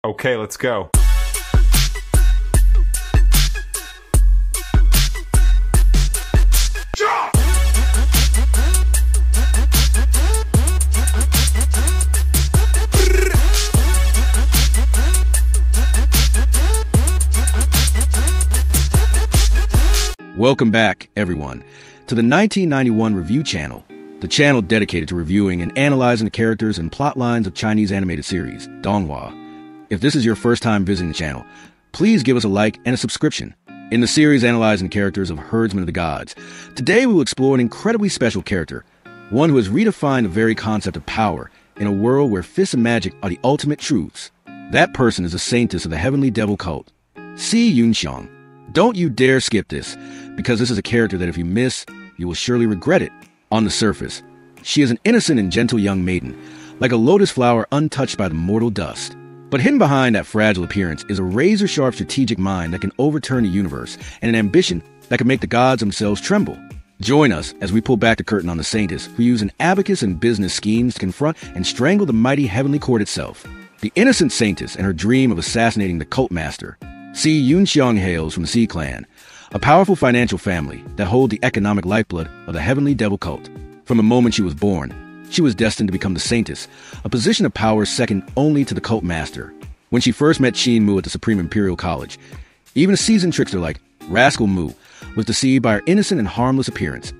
Okay, let's go. Welcome back, everyone, to the 1991 Review Channel, the channel dedicated to reviewing and analyzing the characters and plot lines of Chinese animated series, Donghua. If this is your first time visiting the channel, please give us a like and a subscription. In the series analyzing the characters of Herdsmen of the Gods, today we will explore an incredibly special character, one who has redefined the very concept of power in a world where fists and magic are the ultimate truths. That person is the Saintess of the Heavenly Devil cult, Yunxiang. Don't you dare skip this, because this is a character that if you miss, you will surely regret it. On the surface, she is an innocent and gentle young maiden, like a lotus flower untouched by the mortal dust. But hidden behind that fragile appearance is a razor-sharp strategic mind that can overturn the universe, and an ambition that can make the gods themselves tremble. Join us as we pull back the curtain on the Saintess, who use an abacus and business schemes to confront and strangle the mighty heavenly court itself. The innocent Saintess and her dream of assassinating the cult master. Yunxiang hails from the Sea Clan, a powerful financial family that hold the economic lifeblood of the Heavenly Devil cult. From the moment she was born, she was destined to become the Saintess, a position of power second only to the cult master. When she first met Qin Mu at the Supreme Imperial College, even a seasoned trickster like Rascal Mu was deceived by her innocent and harmless appearance,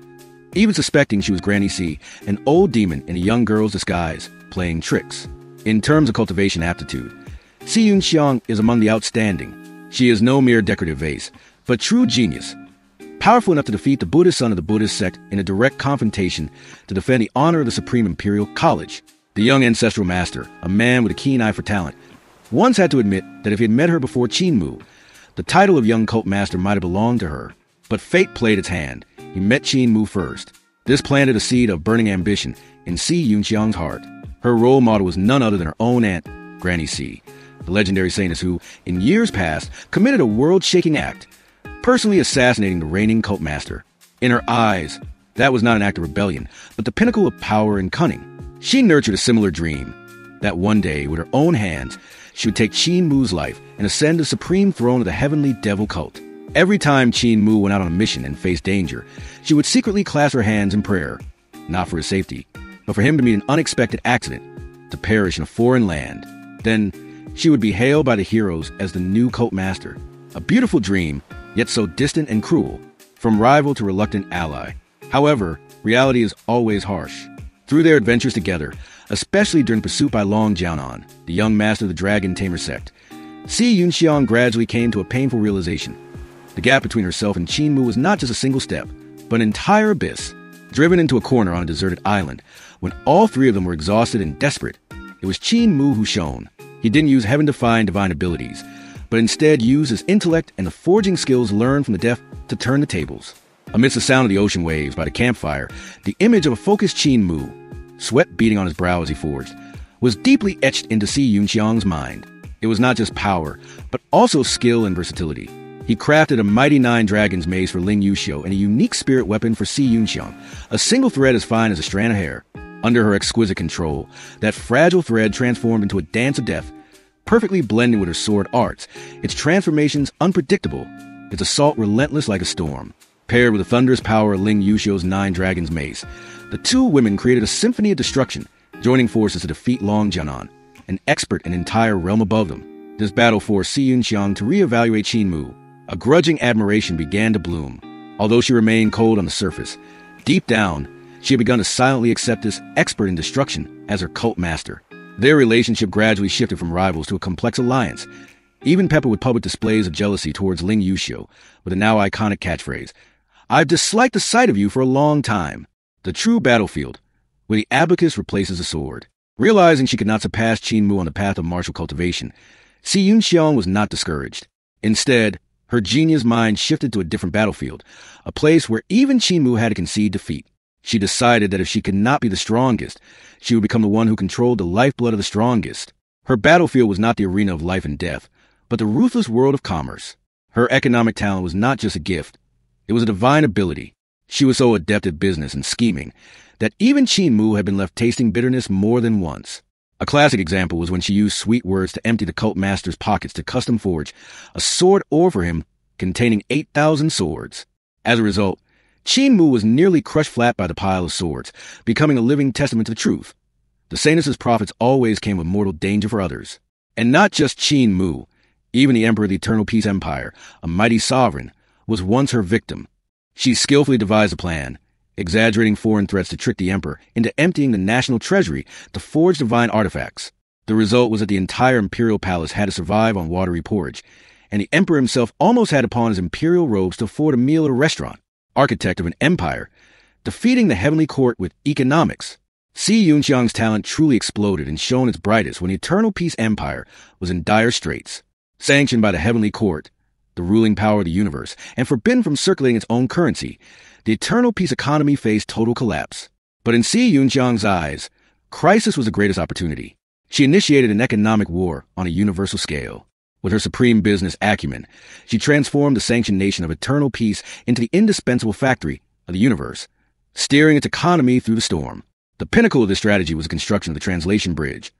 even suspecting she was Granny C, an old demon in a young girl's disguise, playing tricks. In terms of cultivation aptitude, Yunxiang is among the outstanding. She is no mere decorative vase, but true genius, powerful enough to defeat the Buddhist son of the Buddhist sect in a direct confrontation to defend the honor of the Supreme Imperial College. The young ancestral master, a man with a keen eye for talent, once had to admit that if he had met her before Qin Mu, the title of young cult master might have belonged to her. But fate played its hand. He met Qin Mu first. This planted a seed of burning ambition in Yunxiang's heart. Her role model was none other than her own aunt, Granny C, the legendary Saintess who, in years past, committed a world-shaking act, personally assassinating the reigning cult master. In her eyes, that was not an act of rebellion, but the pinnacle of power and cunning. She nurtured a similar dream, that one day, with her own hands, she would take Qin Mu's life and ascend the supreme throne of the Heavenly Devil cult. Every time Qin Mu went out on a mission and faced danger, she would secretly clasp her hands in prayer, not for his safety, but for him to meet an unexpected accident, to perish in a foreign land. Then, she would be hailed by the heroes as the new cult master. A beautiful dream, yet so distant and cruel, from rival to reluctant ally. However, reality is always harsh. Through their adventures together, especially during pursuit by Long Jianan, the young master of the Dragon Tamer sect, Yunxiang gradually came to a painful realization. The gap between herself and Qin Mu was not just a single step, but an entire abyss. Driven into a corner on a deserted island, when all three of them were exhausted and desperate, it was Qin Mu who shone. He didn't use heaven-defying divine abilities, but instead used his intellect and the forging skills learned from the deaf to turn the tables. Amidst the sound of the ocean waves by the campfire, the image of a focused Qin Mu, sweat beating on his brow as he forged, was deeply etched into Yunxiang's mind. It was not just power, but also skill and versatility. He crafted a mighty 9 dragons mace for Ling Yuxiu and a unique spirit weapon for Yunxiang, a single thread as fine as a strand of hair. Under her exquisite control, that fragile thread transformed into a dance of death, perfectly blending with her sword arts, its transformations unpredictable, its assault relentless like a storm. Paired with the thunderous power of Ling Yuxiu's 9 dragons mace, the two women created a symphony of destruction, joining forces to defeat Long Jianan, an expert in an entire realm above them. This battle forced Yunxiang to reevaluate Qin Mu. A grudging admiration began to bloom. Although she remained cold on the surface, deep down, she had begun to silently accept this expert in destruction as her cult master. Their relationship gradually shifted from rivals to a complex alliance, even peppered with public displays of jealousy towards Ling Yuxiu, with a now iconic catchphrase, "I've disliked the sight of you for a long time." The true battlefield, where the abacus replaces the sword. Realizing she could not surpass Qin Mu on the path of martial cultivation, Yunxiang was not discouraged. Instead, her genius mind shifted to a different battlefield, a place where even Qin Mu had to concede defeat. She decided that if she could not be the strongest, she would become the one who controlled the lifeblood of the strongest. Her battlefield was not the arena of life and death, but the ruthless world of commerce. Her economic talent was not just a gift, it was a divine ability. She was so adept at business and scheming that even Qin Mu had been left tasting bitterness more than once. A classic example was when she used sweet words to empty the cult master's pockets to custom forge a sword ore for him containing 8,000 swords. As a result, Qin Mu was nearly crushed flat by the pile of swords, becoming a living testament to the truth. The Saintess's profits always came with mortal danger for others. And not just Qin Mu, even the Emperor of the Eternal Peace Empire, a mighty sovereign, was once her victim. She skillfully devised a plan, exaggerating foreign threats to trick the Emperor into emptying the national treasury to forge divine artifacts. The result was that the entire imperial palace had to survive on watery porridge, and the Emperor himself almost had to pawn his imperial robes to afford a meal at a restaurant. Architect of an empire, defeating the heavenly court with economics. Yunxiang's talent truly exploded and shone its brightest when the Eternal Peace Empire was in dire straits. Sanctioned by the heavenly court, the ruling power of the universe, and forbidden from circulating its own currency, the Eternal Peace economy faced total collapse. But in Yunxiang's eyes, crisis was the greatest opportunity. She initiated an economic war on a universal scale. With her supreme business acumen, she transformed the sanctioned nation of Eternal Peace into the indispensable factory of the universe, steering its economy through the storm. The pinnacle of this strategy was the construction of the Translation Bridge,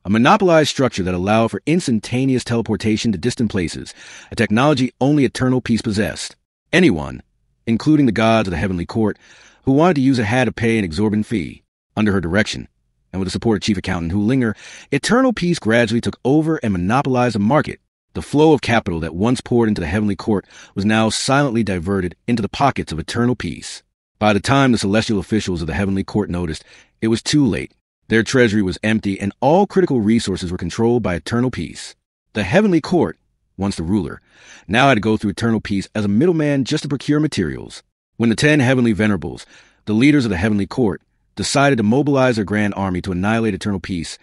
a monopolized structure that allowed for instantaneous teleportation to distant places, a technology only Eternal Peace possessed. Anyone, including the gods of the heavenly court, who wanted to use it had to pay an exorbitant fee. Under her direction, and with the support of Chief Accountant Hu Linger, Eternal Peace gradually took over and monopolized the market. The flow of capital that once poured into the heavenly court was now silently diverted into the pockets of Eternal Peace. By the time the celestial officials of the heavenly court noticed, it was too late. Their treasury was empty and all critical resources were controlled by Eternal Peace. The heavenly court, once the ruler, now had to go through Eternal Peace as a middleman just to procure materials. When the 10 heavenly venerables, the leaders of the heavenly court, decided to mobilize their grand army to annihilate Eternal Peace,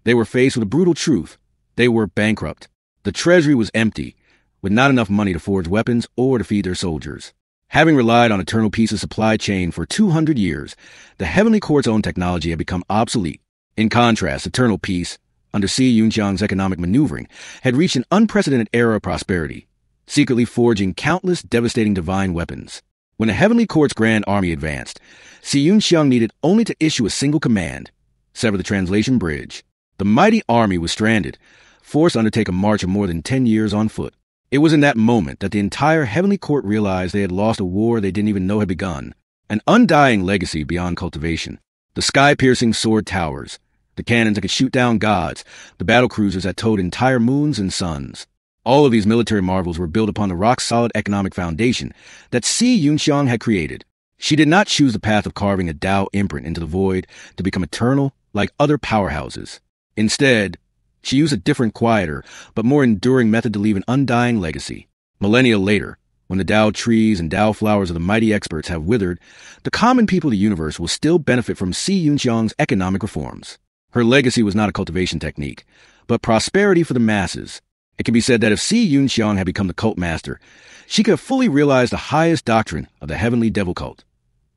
they were faced with a brutal truth. They were bankrupt. The treasury was empty, with not enough money to forge weapons or to feed their soldiers. Having relied on Eternal Peace's supply chain for 200 years, the Heavenly Court's own technology had become obsolete. In contrast, Eternal Peace, under Yunxiang's economic maneuvering, had reached an unprecedented era of prosperity, secretly forging countless devastating divine weapons. When the Heavenly Court's grand army advanced, Yunxiang needed only to issue a single command: sever the Translation Bridge. The mighty army was stranded, forced to undertake a march of more than 10 years on foot. It was in that moment that the entire Heavenly Court realized they had lost a war they didn't even know had begun. An undying legacy beyond cultivation. The sky-piercing sword towers, the cannons that could shoot down gods, the battle cruisers that towed entire moons and suns. All of these military marvels were built upon the rock-solid economic foundation that Yunxiang had created. She did not choose the path of carving a Tao imprint into the void to become eternal like other powerhouses. Instead, she used a different, quieter, but more enduring method to leave an undying legacy. Millennia later, when the Tao trees and Tao flowers of the mighty experts have withered, the common people of the universe will still benefit from Yunxiang's economic reforms. Her legacy was not a cultivation technique, but prosperity for the masses. It can be said that if Yunxiang had become the cult master, she could have fully realized the highest doctrine of the heavenly devil cult,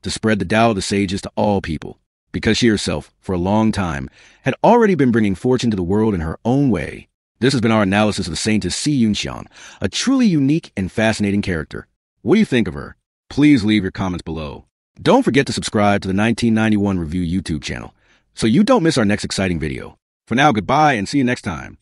to spread the Tao of the sages to all people, because she herself, for a long time, had already been bringing fortune to the world in her own way. This has been our analysis of the Saintess Yunxiang, a truly unique and fascinating character. What do you think of her? Please leave your comments below. Don't forget to subscribe to the 1991 Review YouTube channel, so you don't miss our next exciting video. For now, goodbye and see you next time.